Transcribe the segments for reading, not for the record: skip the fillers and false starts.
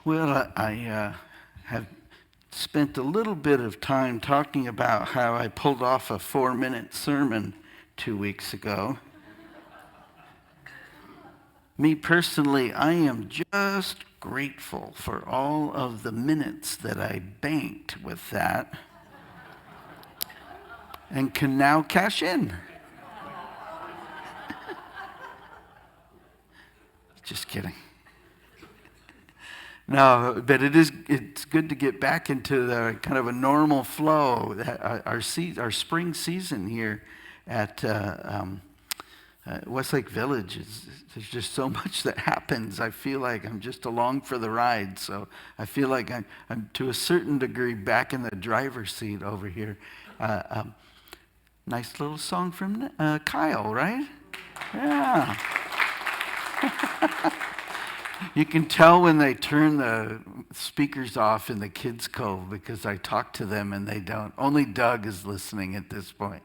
Well, I have spent a little bit of time talking about how I pulled off a 4-minute sermon 2 weeks ago. Me personally, I am just grateful for all of the minutes that I banked with that and can now cash in. Just kidding. No, but it's good to get back into the kind of a normal flow. Our spring season here at Westlake Village, there's just so much that happens. I feel like I'm just along for the ride. So I feel like I'm to a certain degree back in the driver's seat over here. Nice little song from Kyle, right? Yeah. You can tell when they turn the speakers off in the kids' cove because I talk to them and they don't. Only Doug is listening at this point.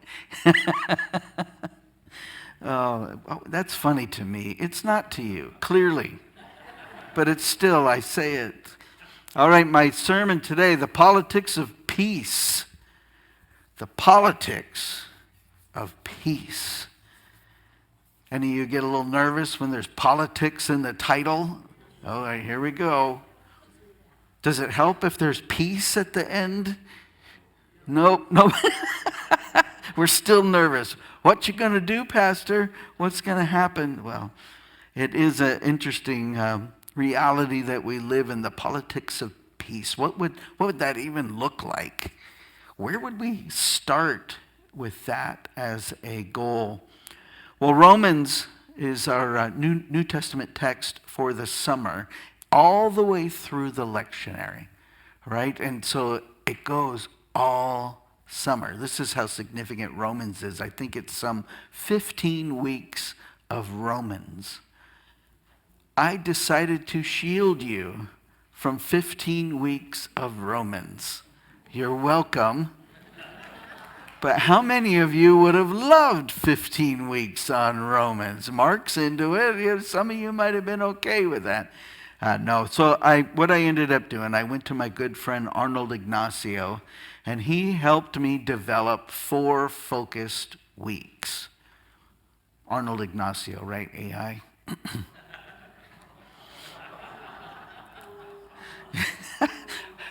Oh, that's funny to me. It's not to you, clearly. But it's still, I say it. All right, my sermon today, the politics of peace. The politics of peace. Any of you get a little nervous when there's politics in the title? All right, here we go. Does it help if there's peace at the end? Nope. We're still nervous. What you going to do, Pastor? What's going to happen? Well, it is an interesting reality that we live in, the politics of peace. What would that even look like? Where would we start with that as a goal? Well, Romans is our New Testament text for the summer, all the way through the lectionary, right? And so it goes all summer. This is how significant Romans is. I think it's some 15 weeks of Romans. I decided to shield you from 15 weeks of Romans. You're welcome. But how many of you would have loved 15 weeks on Romans? Mark's into it. Some of you might have been okay with that. No. So what I ended up doing, I went to my good friend Arnold Ignacio, and he helped me develop 4 focused weeks. Arnold Ignacio, right? AI.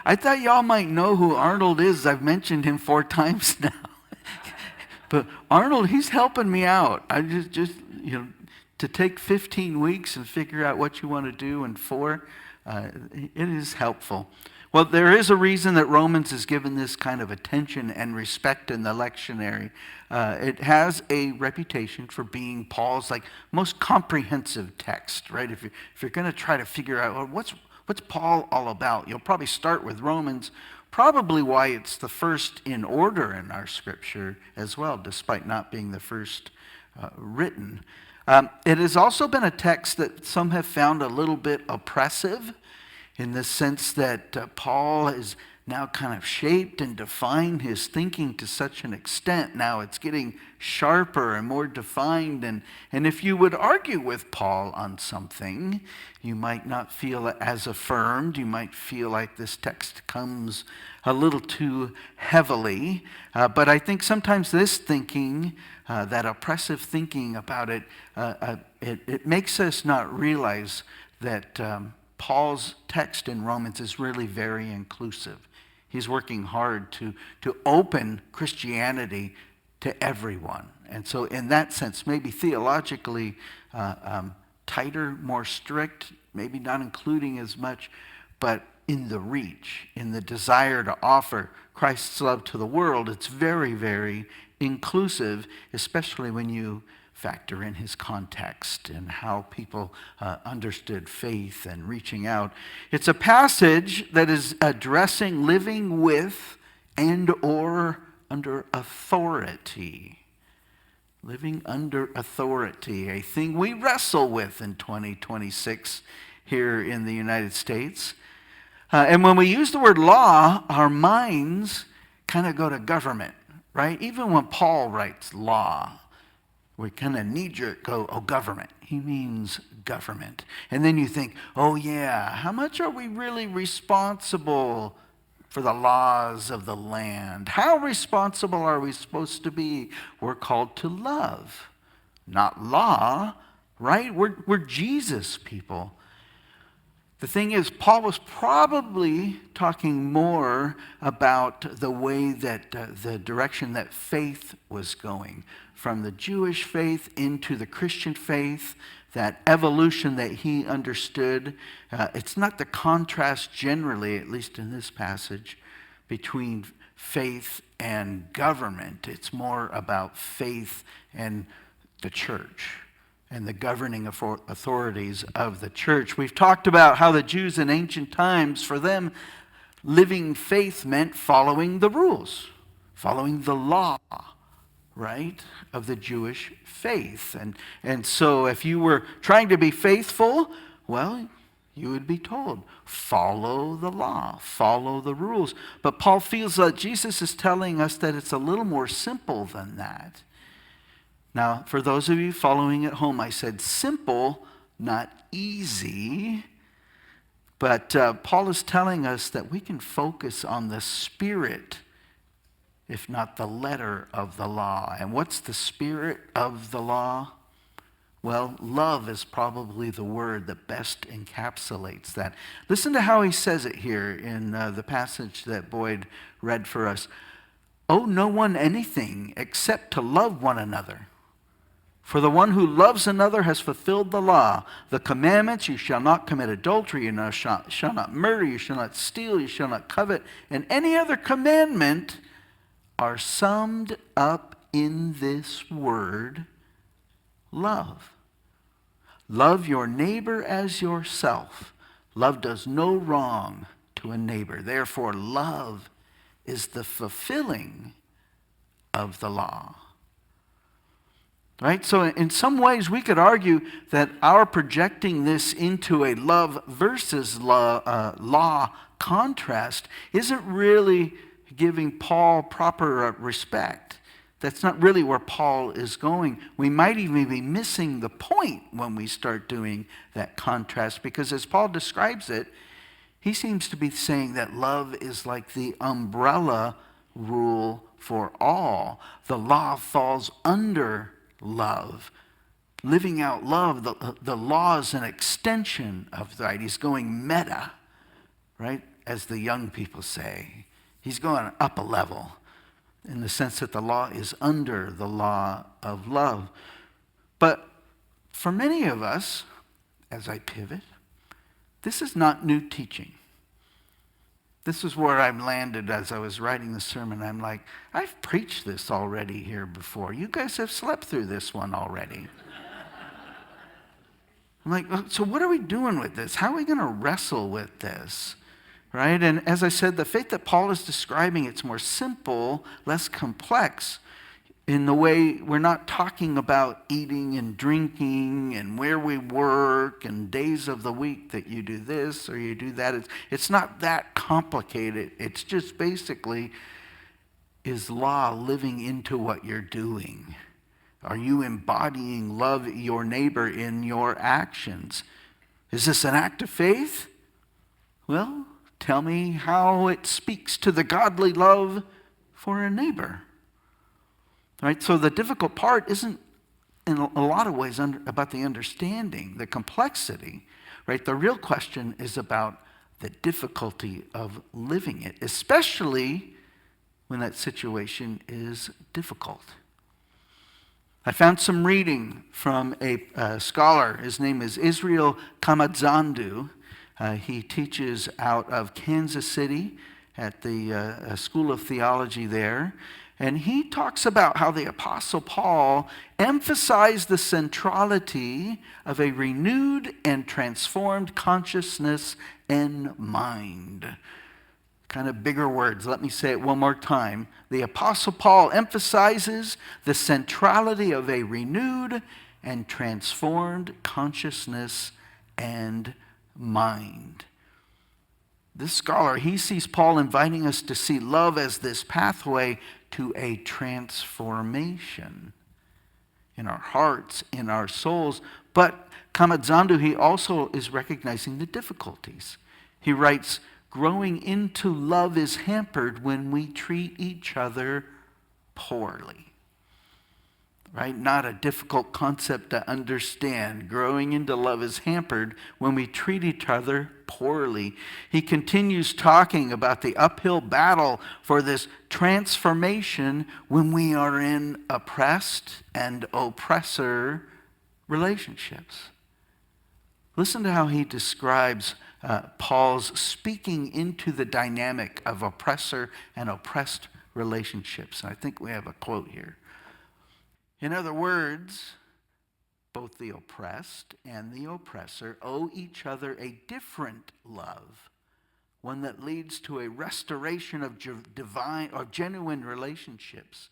I thought y'all might know who Arnold is. I've mentioned him 4 times now. But Arnold, he's helping me out. I just to take 15 weeks and figure out what you want to do in 4, it is helpful. Well, there is a reason that Romans is given this kind of attention and respect in the lectionary. It has a reputation for being Paul's most comprehensive text, right? If you're going to try to figure out what's Paul all about, you'll probably start with Romans. Probably why it's the first in order in our scripture as well, despite not being the first written. It has also been a text that some have found a little bit oppressive in the sense that Paul is now kind of shaped and defined his thinking to such an extent. Now it's getting sharper and more defined. And if you would argue with Paul on something, you might not feel as affirmed. You might feel like this text comes a little too heavily. But I think sometimes this thinking, that oppressive thinking about it, it makes us not realize that Paul's text in Romans is really very inclusive. He's working hard to open Christianity to everyone. And so in that sense, maybe theologically tighter, more strict, maybe not including as much, but in the reach, in the desire to offer Christ's love to the world, it's very, very inclusive, especially when you factor in his context and how people understood faith and reaching out. It's a passage that is addressing living with and or under authority. Living under authority, a thing we wrestle with in 2026 here in the United States. And when we use the word law, our minds kind of go to government, right? Even when Paul writes law, we kind of knee-jerk go, oh, government. He means government. And then you think, oh yeah, how much are we really responsible for the laws of the land? How responsible are we supposed to be? We're called to love, not law, right? We're Jesus people. The thing is, Paul was probably talking more about the way that the direction that faith was going, from the Jewish faith into the Christian faith, that evolution that he understood. It's not the contrast generally, at least in this passage, between faith and government. It's more about faith and the church and the governing authorities of the church. We've talked about how the Jews in ancient times, for them, living faith meant following the rules, following the law, right, of the Jewish faith. And so if you were trying to be faithful, well, you would be told, follow the law, follow the rules. But Paul feels that Jesus is telling us that it's a little more simple than that. Now, for those of you following at home, I said simple, not easy. But Paul is telling us that we can focus on the spirit, if not the letter of the law. And what's the spirit of the law? Well, love is probably the word that best encapsulates that. Listen to how he says it here in the passage that Boyd read for us. Owe no one anything except to love one another. For the one who loves another has fulfilled the law. The commandments, you shall not commit adultery, you shall not murder, you shall not steal, you shall not covet, and any other commandment are summed up in this word, love. Love your neighbor as yourself. Love does no wrong to a neighbor. Therefore, love is the fulfilling of the law. Right? So in some ways we could argue that our projecting this into a love versus law contrast isn't really giving Paul proper respect. That's not really where Paul is going. We might even be missing the point when we start doing that contrast, because as Paul describes it, he seems to be saying that love is like the umbrella rule for all. The law falls under love. Living out love, the law is an extension of that. He's going meta, right? As the young people say. He's going up a level in the sense that the law is under the law of love. But for many of us, as I pivot, this is not new teaching. This is where I'm landed as I was writing the sermon. I'm like, I've preached this already here before. You guys have slept through this one already. I'm like, so what are we doing with this? How are we going to wrestle with this? Right? And as I said, the faith that Paul is describing, it's more simple, less complex. In the way we're not talking about eating and drinking and where we work and days of the week that you do this or you do that. It's not that complicated. It's just basically, is law living into what you're doing? Are you embodying love your neighbor in your actions? Is this an act of faith? Well, tell me how it speaks to the godly love for a neighbor. Right? So the difficult part isn't in a lot of ways about the understanding, the complexity. Right? The real question is about the difficulty of living it, especially when that situation is difficult. I found some reading from a scholar. His name is Israel Kamazandu. He teaches out of Kansas City at the School of Theology there. And he talks about how the Apostle Paul emphasized the centrality of a renewed and transformed consciousness and mind. Kind of bigger words. Let me say it one more time. The Apostle Paul emphasizes the centrality of a renewed and transformed consciousness and mind. This scholar, he sees Paul inviting us to see love as this pathway to a transformation in our hearts, in our souls. But Kamazandu, he also is recognizing the difficulties. He writes, growing into love is hampered when we treat each other poorly. Right? Not a difficult concept to understand. Growing into love is hampered when we treat each other poorly. He continues talking about the uphill battle for this transformation when we are in oppressed and oppressor relationships. Listen to how he describes Paul's speaking into the dynamic of oppressor and oppressed relationships. I think we have a quote here. In other words, both the oppressed and the oppressor owe each other a different love, one that leads to a restoration of divine or genuine relationships.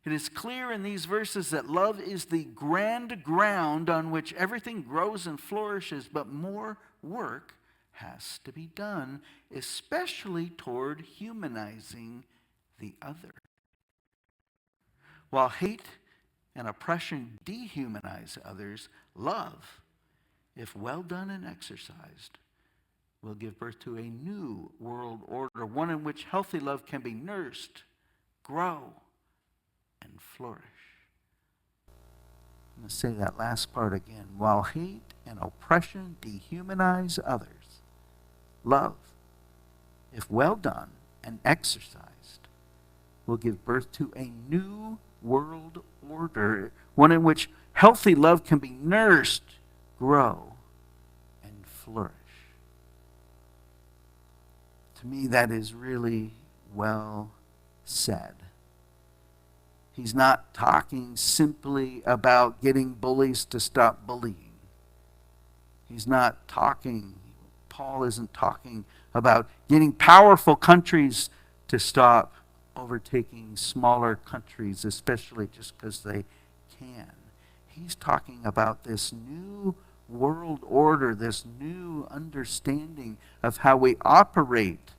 It is clear in these verses that love is the grand ground on which everything grows and flourishes, but more work has to be done, especially toward humanizing the other. While hate and oppression dehumanize others, love, if well done and exercised, will give birth to a new world order, one in which healthy love can be nursed, grow, and flourish. I'm going to say that last part again. While hate and oppression dehumanize others, love, if well done and exercised, will give birth to a new world order, one in which healthy love can be nursed, grow, and flourish. To me, that is really well said. He's not talking simply about getting bullies to stop bullying. Paul isn't talking about getting powerful countries to stop overtaking smaller countries, especially just because they can. He's talking about this new world order, this new understanding of how we operate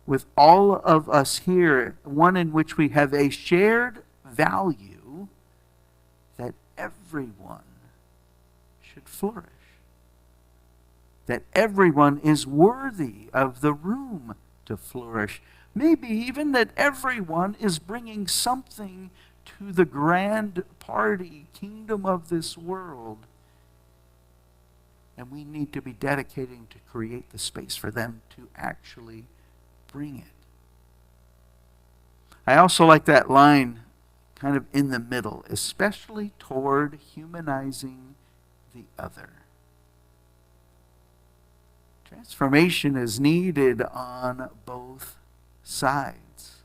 with all of us here, one in which we have a shared value that everyone should flourish, that everyone is worthy of the room to flourish. Maybe even that everyone is bringing something to the grand party kingdom of this world. And we need to be dedicating to create the space for them to actually bring it. I also like that line kind of in the middle, especially toward humanizing the other. Transformation is needed on both sides,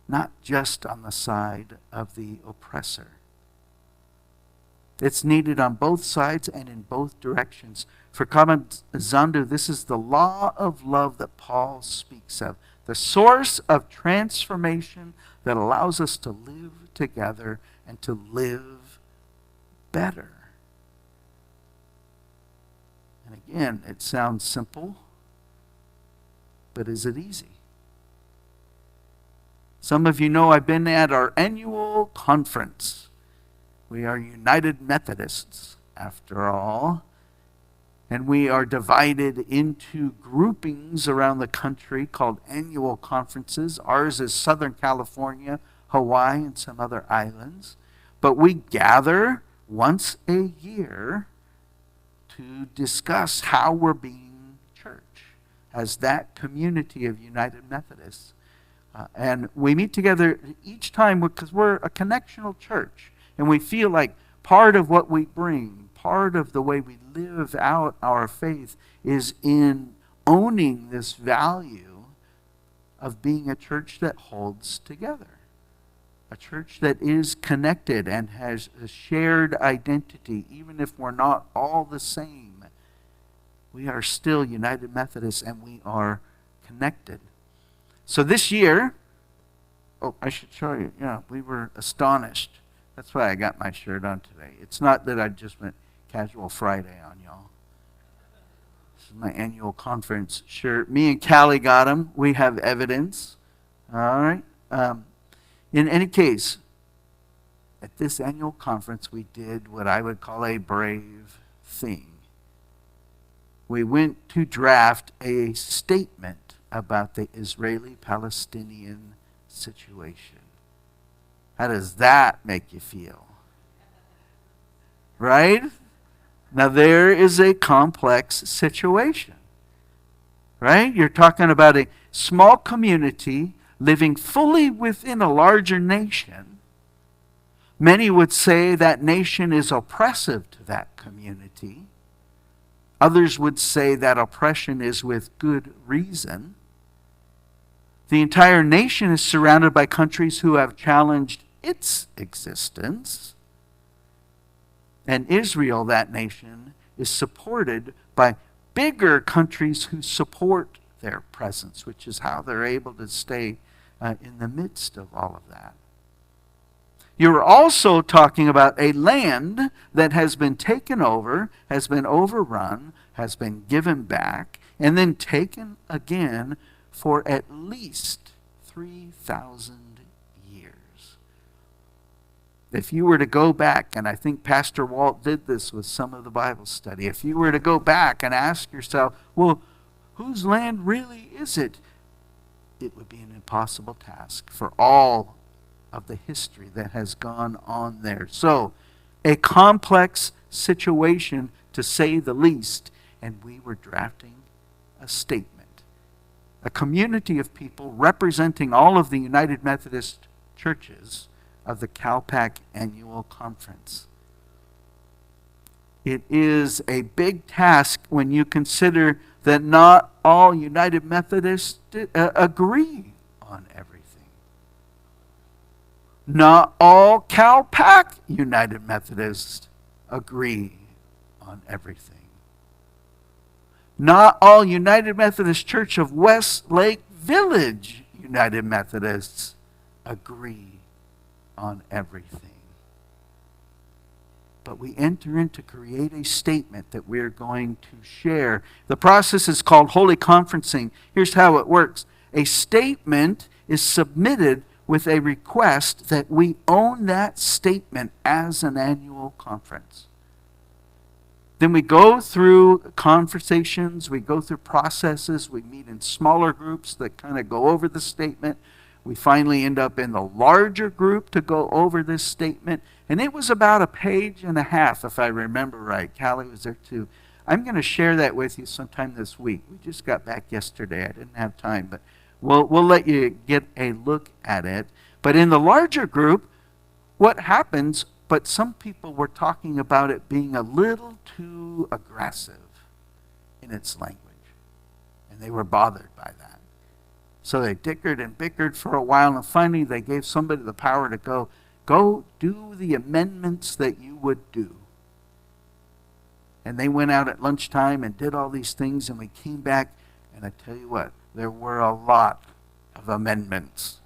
not just on the side of the oppressor. It's needed on both sides and in both directions. For Kamazandu, this is the law of love that Paul speaks of, the source of transformation that allows us to live together and to live better. And again, it sounds simple, but is it easy? Some of you know I've been at our annual conference. We are United Methodists, after all. And we are divided into groupings around the country called annual conferences. Ours is Southern California, Hawaii, and some other islands. But we gather once a year to discuss how we're being church as that community of United Methodists. And we meet together each time because we're a connectional church. And we feel like part of what we bring, part of the way we live out our faith is in owning this value of being a church that holds together. A church that is connected and has a shared identity, even if we're not all the same. We are still United Methodists and we are connected. So this year, I should show you. Yeah, we were astonished. That's why I got my shirt on today. It's not that I just went Casual Friday on y'all. This is my annual conference shirt. Me and Callie got them. We have evidence. All right. In any case, at this annual conference, we did what I would call a brave thing. We went to draft a statement about the Israeli-Palestinian situation. How does that make you feel? Right? Now, there is a complex situation. Right? You're talking about a small community living fully within a larger nation. Many would say that nation is oppressive to that community. Others would say that oppression is with good reason. The entire nation is surrounded by countries who have challenged its existence. And Israel, that nation, is supported by bigger countries who support their presence, which is how they're able to stay in the midst of all of that. You're also talking about a land that has been taken over, has been overrun, has been given back, and then taken again for at least 3,000 years. If you were to go back, and I think Pastor Walt did this with some of the Bible study, if you were to go back and ask yourself, well, whose land really is it? It would be an impossible task for all of the history that has gone on there. So, a complex situation, to say the least, and we were drafting a statement. A community of people representing all of the United Methodist churches of the CalPAC annual conference. It is a big task when you consider that not all United Methodists agree on everything. Not all CalPAC United Methodists agree on everything. Not all United Methodist Church of Westlake Village United Methodists agree on everything. But we enter in to create a statement that we're going to share. The process is called holy conferencing. Here's how it works. A statement is submitted with a request that we own that statement as an annual conference. Then we go through conversations, we go through processes, we meet in smaller groups that kind of go over the statement. We finally end up in the larger group to go over this statement. And it was about a page and a half, if I remember right. Callie was there too. I'm going to share that with you sometime this week. We just got back yesterday. I didn't have time, but we'll let you get a look at it. But in the larger group, what happens, but some people were talking about it being a little too aggressive in its language. And they were bothered by that. So they dickered and bickered for a while, and finally they gave somebody the power to go do the amendments that you would do. And they went out at lunchtime and did all these things, and we came back, and I tell you what, there were a lot of amendments.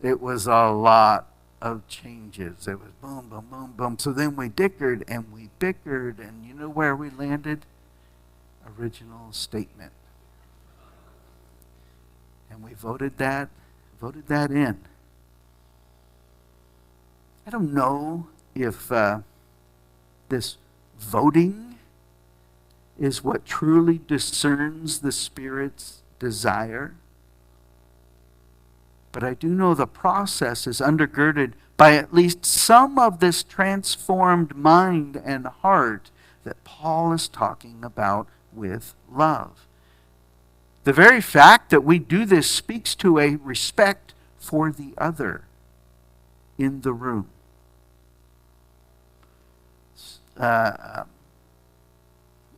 It was a lot of changes. It was boom, boom, boom, boom. So then we dickered and we bickered, and you know where we landed? Original statement. And we voted that in. I don't know if this voting is what truly discerns the Spirit's desire. But I do know the process is undergirded by at least some of this transformed mind and heart that Paul is talking about with love. The very fact that we do this speaks to a respect for the other in the room.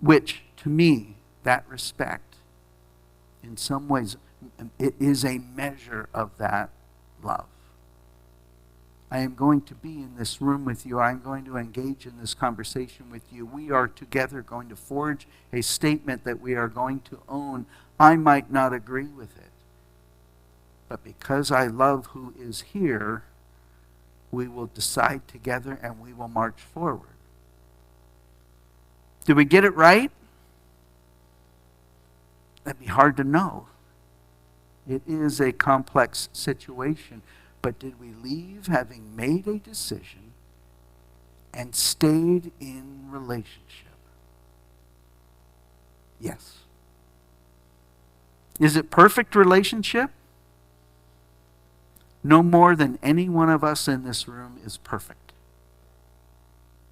Which, to me, that respect, in some ways, it is a measure of that love. I am going to be in this room with you. I'm going to engage in this conversation with you. We are together going to forge a statement that we are going to own. I might not agree with it, but because I love who is here, we will decide together and we will march forward. Did we get it right? That'd be hard to know. It is a complex situation. But did we leave having made a decision and stayed in relationship? Yes. Is it perfect relationship? No more than any one of us in this room is perfect.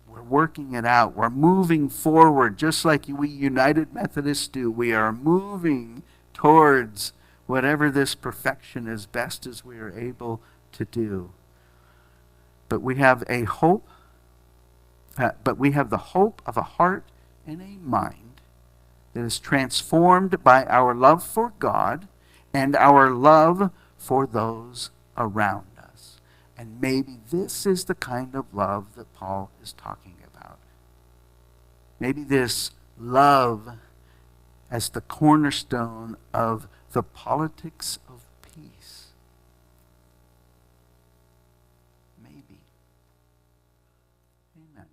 We're working it out. We're moving forward just like we United Methodists do. We are moving towards whatever this perfection is best as we are able to do. But we have a hope, but we have the hope of a heart and a mind that is transformed by our love for God and our love for those around us. And maybe this is the kind of love that Paul is talking about. Maybe this love as the cornerstone of the politics of peace. Maybe. Amen.